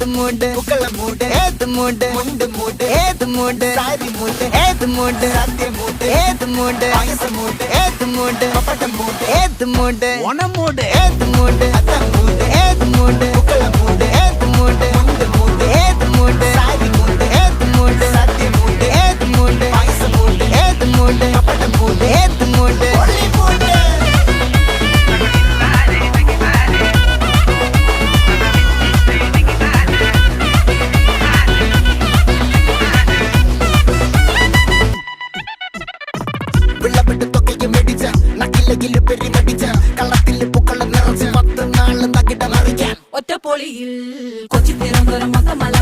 ഏത് മൂട് പുക്കള മൂട് ഏത് മൂട് മുണ്ട് മൂട് ഏത് മൂട് സാരി മൂട് ഏത് മൂട് സദ്യ മൂട് ഏത് മൂട് പായസ മൂട് ഏത് മൂട് പപ്പടം മൂട് ഏത് മൂട് ഓണം മൂട് ഏത് മൂട് അത്തം മൂട് ഏത് മൂട് പുക്കള മൂട് ഏത് മൂട് മുണ്ട് മൂട് ഏത് മൂട് സാരി മൂട് ഏത് മൂട് സദ്യ മൂട് ഏത് മൂട് പായസ മൂട് ഏത് മൂട് പപ്പടം മൂട് ഏത് മൂട് ഒളി മൂട് ഒറ്റപ്പൊളിയിൽ കൊച്ചി തിരുവനന്തപുരം മൊത്തമല